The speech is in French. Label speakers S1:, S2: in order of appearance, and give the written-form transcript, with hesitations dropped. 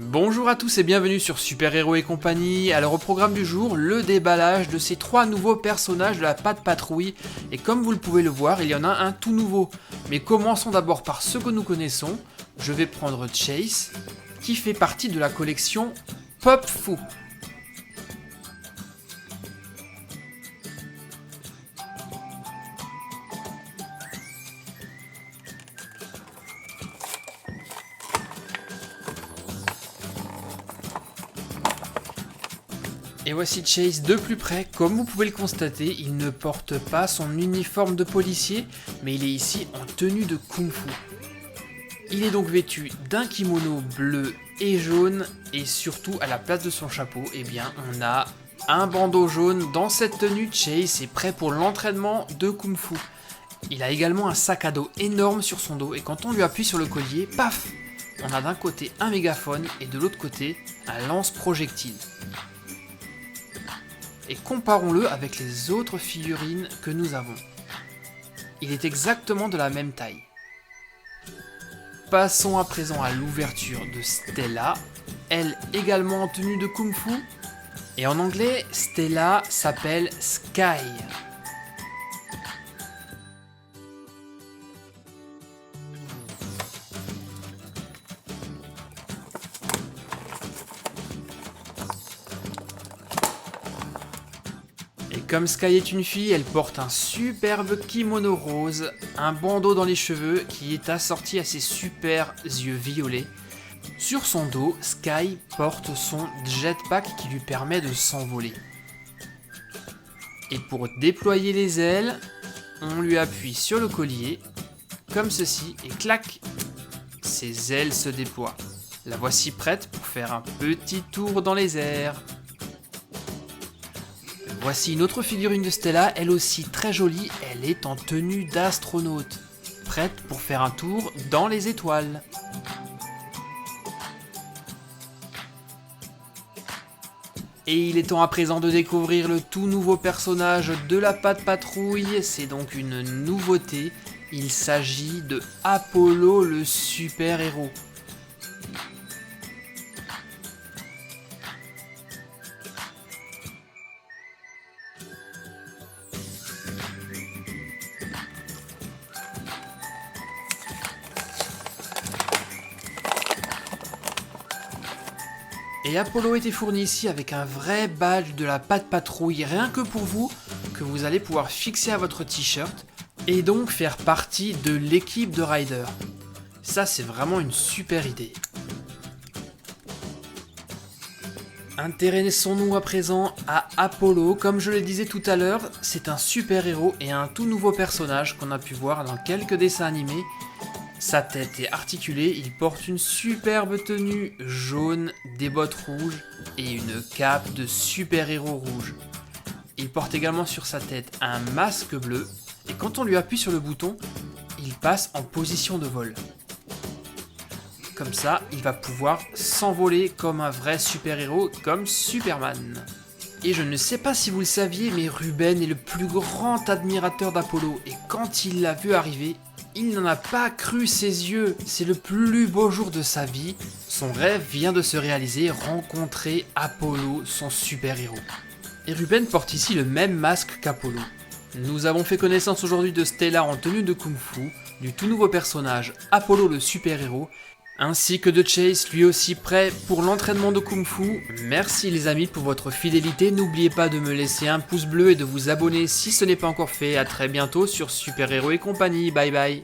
S1: Bonjour à tous et bienvenue sur Super Héros et compagnie. Alors au programme du jour, le déballage de ces 3 nouveaux personnages de la Pat' Patrouille. Et comme vous le pouvez le voir, il y en a un tout nouveau. Mais commençons d'abord par ceux que nous connaissons. Je vais prendre Chase, qui fait partie de la collection Pop Fou. Et voici Chase de plus près. Comme vous pouvez le constater, il ne porte pas son uniforme de policier, mais il est ici en tenue de kung-fu. Il est donc vêtu d'un kimono bleu et jaune, et surtout à la place de son chapeau, eh bien, on a un bandeau jaune. Dans cette tenue, Chase est prêt pour l'entraînement de kung-fu. Il a également un sac à dos énorme sur son dos, et quand on lui appuie sur le collier, paf, on a d'un côté un mégaphone et de l'autre côté un lance-projectile. Et comparons-le avec les autres figurines que nous avons. Il est exactement de la même taille. Passons à présent à l'ouverture de Stella, elle également en tenue de Kung Fu. Et en anglais, Stella s'appelle Sky. Et comme Sky est une fille, elle porte un superbe kimono rose, un bandeau dans les cheveux qui est assorti à ses super yeux violets. Sur son dos, Sky porte son jetpack qui lui permet de s'envoler. Et pour déployer les ailes, on lui appuie sur le collier, comme ceci, et clac, ses ailes se déploient. La voici prête pour faire un petit tour dans les airs. Voici une autre figurine de Stella, elle aussi très jolie, elle est en tenue d'astronaute, prête pour faire un tour dans les étoiles. Et il est temps à présent de découvrir le tout nouveau personnage de la Pat' Patrouille, c'est donc une nouveauté, il s'agit de Apollo le super-héros. Et Apollo était fourni ici avec un vrai badge de la Pat' Patrouille, rien que pour vous, que vous allez pouvoir fixer à votre t-shirt, et donc faire partie de l'équipe de Ryder. Ça c'est vraiment une super idée. Intéressons-nous à présent à Apollo, comme je le disais tout à l'heure, c'est un super héros et un tout nouveau personnage qu'on a pu voir dans quelques dessins animés. Sa tête est articulée, il porte une superbe tenue jaune, des bottes rouges et une cape de super-héros rouge. Il porte également sur sa tête un masque bleu et quand on lui appuie sur le bouton, il passe en position de vol. Comme ça, il va pouvoir s'envoler comme un vrai super-héros, comme Superman. Et je ne sais pas si vous le saviez, mais Ruben est le plus grand admirateur d'Apollo et quand il l'a vu arriver, il n'en a pas cru ses yeux, c'est le plus beau jour de sa vie. Son rêve vient de se réaliser, rencontrer Apollo, son super-héros. Et Ruben porte ici le même masque qu'Apollo. Nous avons fait connaissance aujourd'hui de Stella en tenue de Kung Fu, du tout nouveau personnage Apollo le super-héros, ainsi que de Chase, lui aussi prêt pour l'entraînement de Kung Fu. Merci les amis pour votre fidélité, n'oubliez pas de me laisser un pouce bleu et de vous abonner si ce n'est pas encore fait. A très bientôt sur Super Héros et compagnie, bye bye.